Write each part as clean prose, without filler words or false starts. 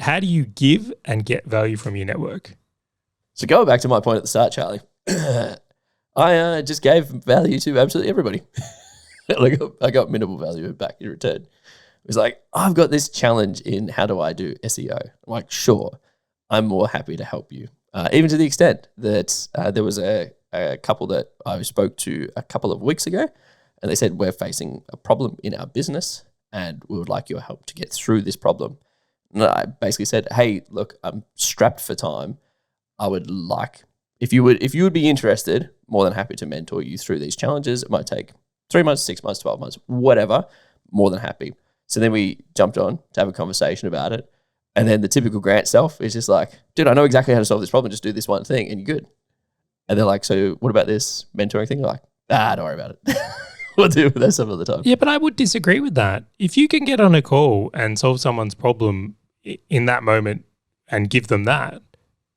how do you give and get value from your network? So going back to my point at the start, Charlie, I just gave value to absolutely everybody. I got minimal value back in return. It was like, I've got this challenge in how do I do SEO? I'm like, sure, I'm more happy to help you. Even to the extent that there was a couple that I spoke to a couple of weeks ago, and they said, we're facing a problem in our business and we would like your help to get through this problem. And I basically said, hey, look, I'm strapped for time. I would like, if you would be interested, more than happy to mentor you through these challenges. It might take 3 months, 6 months, 12 months, whatever, more than happy. So then we jumped on to have a conversation about it. And then the typical Grant self is just like, dude, I know exactly how to solve this problem. Just do this one thing and you're good. And they're like, so what about this mentoring thing? You're like, don't worry about it. We'll deal with that some other time. Yeah, but I would disagree with that. If you can get on a call and solve someone's problem in that moment and give them that,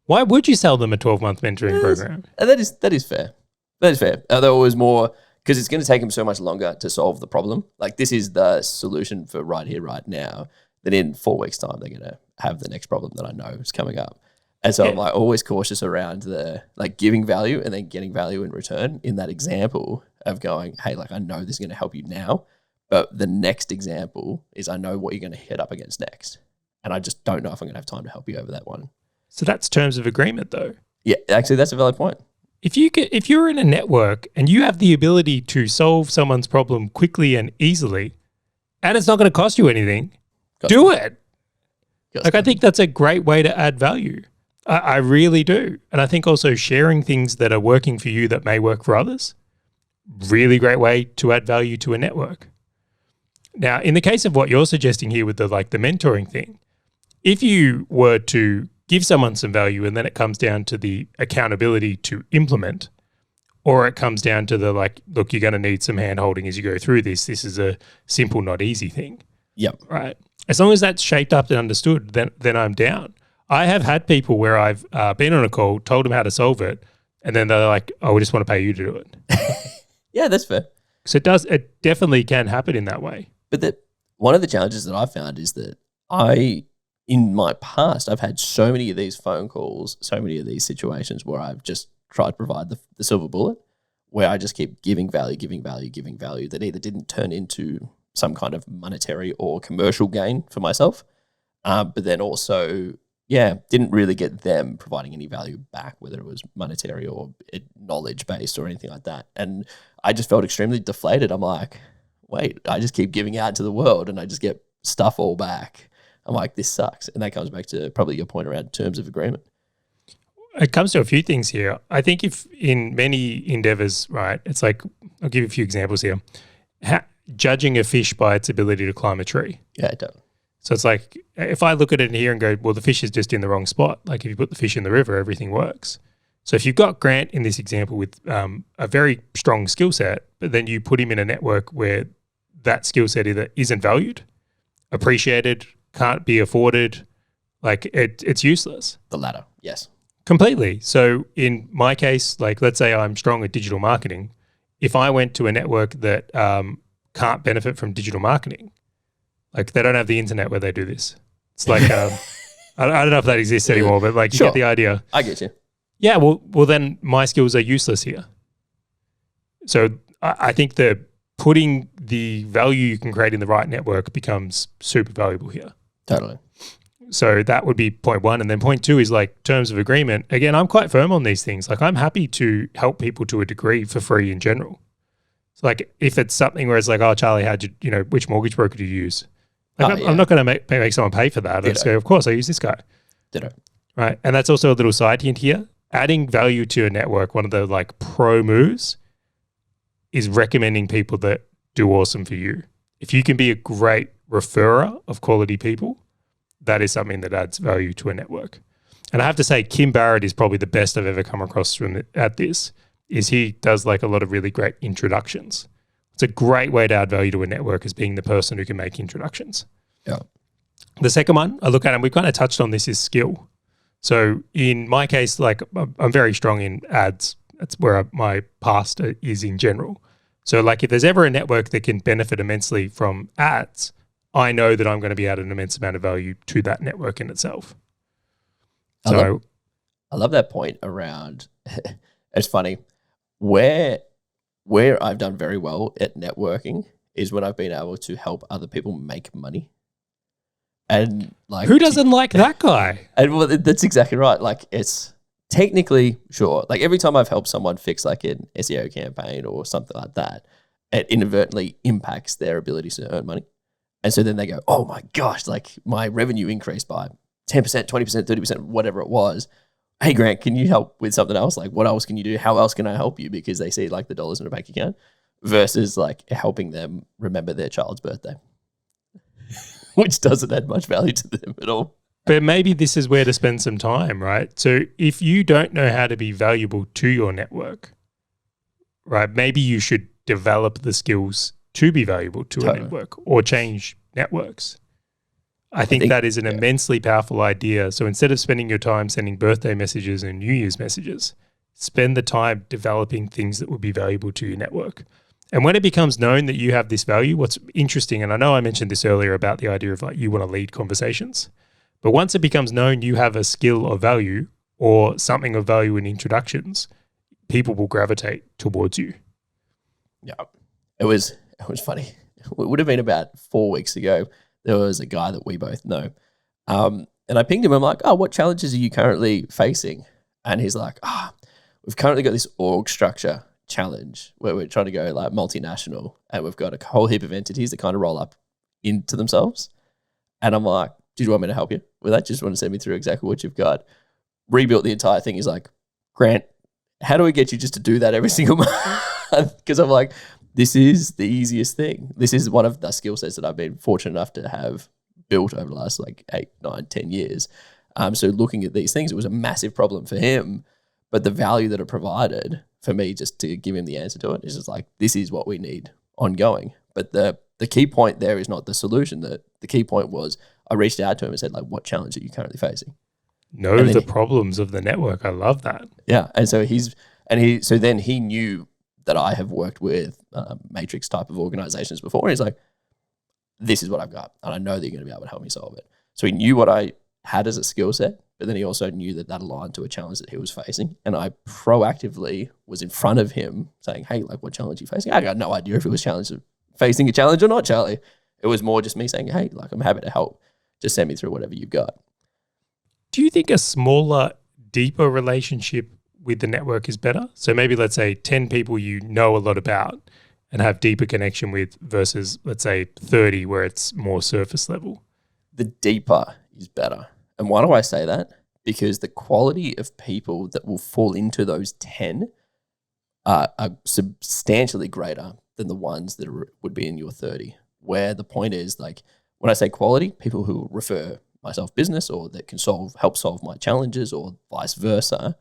why would you sell them a 12-month mentoring program? And that is fair. That is fair. There was more, because it's going to take them so much longer to solve the problem. Like this is the solution for right here, right now, that in 4 weeks' time, they're going to have the next problem that I know is coming up. And so I'm like always cautious around the like giving value and then getting value in return in that example of going, hey, like I know this is going to help you now, but the next example is I know what you're going to hit up against next. And I just don't know if I'm going to have time to help you over that one. So that's terms of agreement though. Yeah, actually that's a valid point. If you're in a network and you have the ability to solve someone's problem quickly and easily, and it's not going to cost you anything, do it. Like I think that's a great way to add value. I really do. And I think also sharing things that are working for you that may work for others, really great way to add value to a network. Now, in the case of what you're suggesting here with the mentoring thing, if you were to give someone some value and then it comes down to the accountability to implement, or it comes down to the look, you're going to need some hand holding as you go through this. This is a simple, not easy thing. Yep. Right. As long as that's shaped up and understood, then I'm down. I have had people where I've been on a call, told them how to solve it, and then they're like, oh, we just want to pay you to do it. Yeah, that's fair. So it definitely can happen in that way. But one of the challenges that I found is that in my past, I've had so many of these phone calls, so many of these situations where I've just tried to provide the silver bullet, where I just keep giving value that either didn't turn into some kind of monetary or commercial gain for myself, but then also, didn't really get them providing any value back, whether it was monetary or knowledge-based or anything like that. And I just felt extremely deflated. I'm like, wait, I just keep giving out to the world and I just get stuff all back. I'm like, this sucks. And that comes back to probably your point around terms of agreement. It comes to a few things here. I think if in many endeavors, right, it's like, I'll give you a few examples here. Judging a fish by its ability to climb a tree. Yeah, it does. So it's like, if I look at it here and go, well, the fish is just in the wrong spot. Like if you put the fish in the river, everything works. So if you've got Grant in this example with a very strong skill set, but then you put him in a network where that skill set either isn't valued, appreciated, can't be afforded, like it's useless. The latter, yes. Completely. So in my case, like let's say I'm strong at digital marketing. If I went to a network that can't benefit from digital marketing, like they don't have the internet where they do this. It's like, I don't know if that exists anymore, but like you get the idea. I get you. Yeah, well then my skills are useless here. So I think that putting the value you can create in the right network becomes super valuable here. Totally. So that would be point one. And then point two is like terms of agreement. Again, I'm quite firm on these things. Like I'm happy to help people to a degree for free in general. So like if it's something where it's like, oh, Charlie, which mortgage broker do you use? Like I'm not going to make someone pay for that. I just go, of course, I use this guy. Ditto. Right. And that's also a little side hint here. Adding value to a network, one of the like pro moves is recommending people that do awesome for you. If you can be a great referrer of quality people, that is something that adds value to a network. And I have to say, Kim Barrett is probably the best I've ever come across at this, is he does like a lot of really great introductions. It's a great way to add value to a network as being the person who can make introductions. Yeah. The second one I look at, and we've kind of touched on this, is skill. So in my case, like I'm very strong in ads. That's where my past is in general. So like if there's ever a network that can benefit immensely from ads, I know that I'm going to be adding an immense amount of value to that network in itself. I love that point around, it's funny, where I've done very well at networking is when I've been able to help other people make money. And like, who doesn't like that guy? And well, that's exactly right. Like, it's technically, sure, like every time I've helped someone fix like an SEO campaign or something like that, it inadvertently impacts their ability to earn money. And so then they go, oh my gosh, like my revenue increased by 10%, 20%, 30%, whatever it was. Hey, Grant, can you help with something else? Like, what else can you do? How else can I help you? Because they see like the dollars in a bank account versus like helping them remember their child's birthday, which doesn't add much value to them at all. But maybe this is where to spend some time, right? So if you don't know how to be valuable to your network, right, maybe you should develop the skills to be valuable to a network or change networks. I think that is an immensely powerful idea. So instead of spending your time sending birthday messages and New Year's messages, spend the time developing things that would be valuable to your network. And when it becomes known that you have this value, what's interesting, and I know I mentioned this earlier about the idea of like you want to lead conversations, but once it becomes known you have a skill of value or something of value in introductions, people will gravitate towards you. Yeah, it was funny. It would have been about 4 weeks ago. There was a guy that we both know. And I pinged him. I'm like, oh, what challenges are you currently facing? And he's like, we've currently got this org structure challenge where we're trying to go like multinational and we've got a whole heap of entities that kind of roll up into themselves. And I'm like, do you want me to help you with that? Just want to send me through exactly what you've got. Rebuilt the entire thing. He's like, Grant, how do we get you just to do that every single month? Because I'm like, this is the easiest thing. This is one of the skill sets that I've been fortunate enough to have built over the last like 8, 9, 10 years. So looking at these things, it was a massive problem for him, but the value that it provided for me just to give him the answer to it is just like, this is what we need ongoing. But the key point there is not the solution. The key point was I reached out to him and said like, what challenge are you currently facing? Know the problems of the network. I love that. Yeah. And so then he knew that I have worked with matrix type of organizations before. And he's like, this is what I've got. And I know that you're going to be able to help me solve it. So he knew what I had as a skill set, but then he also knew that aligned to a challenge that he was facing. And I proactively was in front of him saying, hey, like, what challenge are you facing? I got no idea if it was facing a challenge or not, Charlie. It was more just me saying, hey, like, I'm happy to help. Just send me through whatever you've got. Do you think a smaller, deeper relationship with the network is better? So maybe let's say 10 people you know a lot about and have deeper connection with versus let's say 30 where it's more surface level. The deeper is better. And why do I say that? Because the quality of people that will fall into those 10 are substantially greater than the ones that would be in your 30. Where the point is, like, when I say quality, people who refer myself business or that can help solve my challenges or vice versa.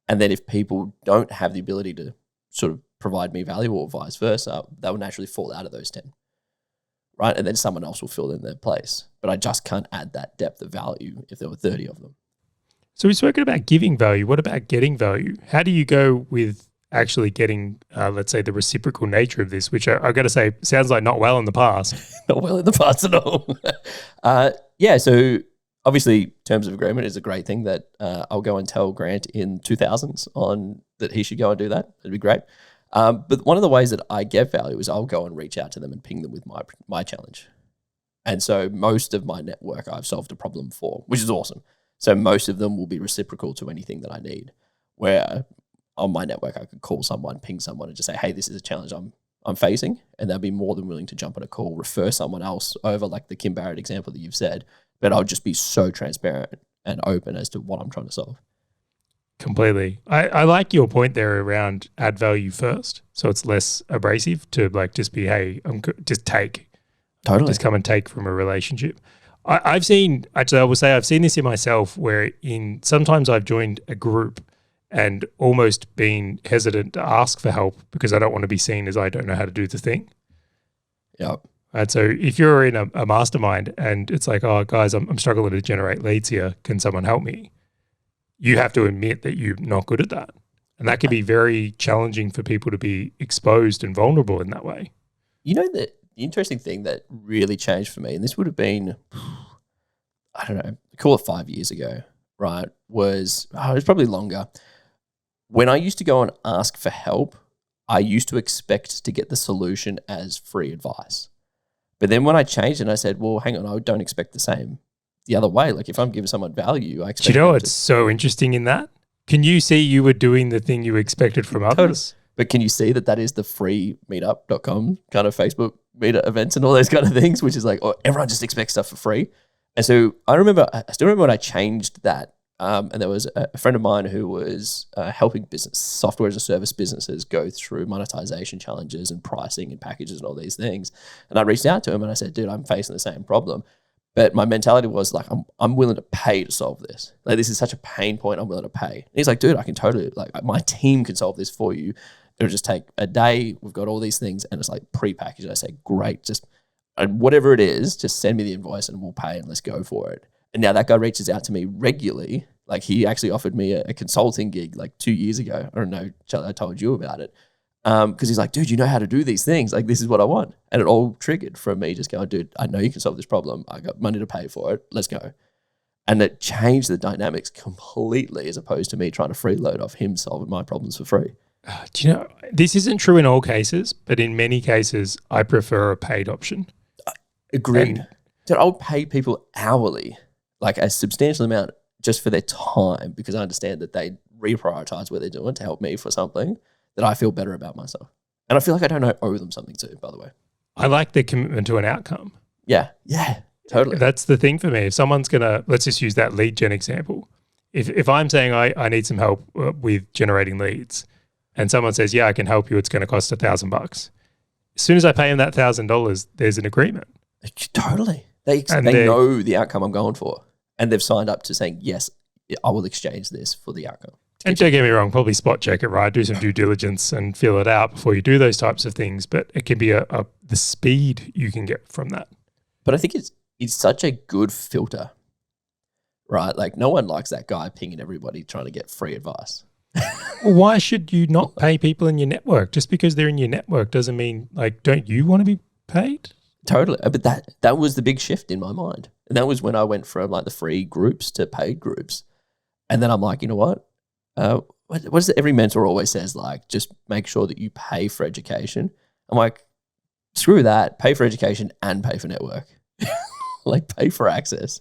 And then if people don't have the ability to sort of provide me value or vice versa, that will naturally fall out of those 10, right? And then someone else will fill in their place. But I just can't add that depth of value if there were 30 of them. So we've spoken about giving value. What about getting value? How do you go with actually getting, let's say, the reciprocal nature of this, which I've got to say sounds like not well in the past. Not well in the past at all. Yeah, so obviously, terms of agreement is a great thing that I'll go and tell Grant in 2000s on that he should go and do that. It'd be great. But one of the ways that I get value is I'll go and reach out to them and ping them with my challenge. And so most of my network I've solved a problem for, which is awesome. So most of them will be reciprocal to anything that I need. Where on my network I could call someone, ping someone and just say, hey, this is a challenge I'm facing. And they'll be more than willing to jump on a call, refer someone else over, like the Kim Barrett example that you've said. But I'll just be so transparent and open as to what I'm trying to solve. Completely. I like your point there around add value first. So it's less abrasive to like just be, hey, just take. Totally. Just come and take from a relationship. I've seen this in myself where sometimes I've joined a group and almost been hesitant to ask for help because I don't want to be seen as I don't know how to do the thing. Yeah. And so if you're in a mastermind and it's like, oh, guys, I'm struggling to generate leads here. Can someone help me? You have to admit that you're not good at that. And that can be very challenging for people to be exposed and vulnerable in that way. You know that interesting thing that really changed for me, and this would have been, I don't know, call it 5 years ago, right? It was probably longer. When I used to go and ask for help, I used to expect to get the solution as free advice. But then when I changed it, I said, well, hang on, I don't expect the same the other way. Like if I'm giving someone value, I expect. Do you know what's so interesting in that? Can you see you were doing the thing you expected from others? But can you see that is the free meetup.com kind of Facebook meetup events and all those kind of things, which is like, oh, everyone just expects stuff for free. And so I still remember when I changed that. And there was a friend of mine who was helping software as a service businesses go through monetization challenges and pricing and packages and all these things. And I reached out to him and I said, dude, I'm facing the same problem. But my mentality was like, I'm willing to pay to solve this. Like, this is such a pain point, I'm willing to pay. And he's like, dude, I can totally, like, my team can solve this for you. It'll just take a day. We've got all these things. And it's like pre-packaged. I say, great, just whatever it is, just send me the invoice and we'll pay and let's go for it. And now that guy reaches out to me regularly. Like he actually offered me a consulting gig like 2 years ago. I don't know, Charlie, I told you about it. Because he's like, dude, you know how to do these things. Like, this is what I want. And it all triggered from me just going, dude, I know you can solve this problem. I got money to pay for it. Let's go. And it changed the dynamics completely as opposed to me trying to freeload off him solving my problems for free. Do you know, this isn't true in all cases, but in many cases, I prefer a paid option. Agreed. Dude, I'll pay people hourly, like a substantial amount just for their time, because I understand that they reprioritize what they're doing to help me for something that I feel better about myself. And I feel like I don't owe them something too, by the way. I like the commitment to an outcome. Yeah, totally. That's the thing for me. If someone's going to, let's just use that lead gen example. If I'm saying I need some help with generating leads and someone says, yeah, I can help you, it's going to cost $1,000. As soon as I pay them that $1,000, there's an agreement. Totally. They know the outcome I'm going for. And they've signed up to saying, yes, I will exchange this for the outcome. And don't get me wrong, probably spot check it, right? Do some due diligence and feel it out before you do those types of things. But it can be the speed you can get from that. But I think it's such a good filter, right? Like no one likes that guy pinging everybody trying to get free advice. Well, why should you not pay people in your network? Just because they're in your network doesn't mean, like, don't you want to be paid? Totally. But that was the big shift in my mind. And that was when I went from like the free groups to paid groups. And then I'm like, you know what? What is it every mentor always says? Like, just make sure that you pay for education. I'm like, screw that. Pay for education and pay for network. Like, pay for access.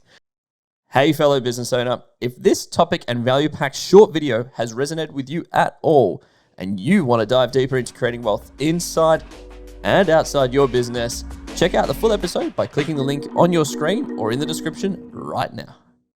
Hey, fellow business owner, if this topic and value-packed short video has resonated with you at all, and you want to dive deeper into creating wealth inside and outside your business, check out the full episode by clicking the link on your screen or in the description right now.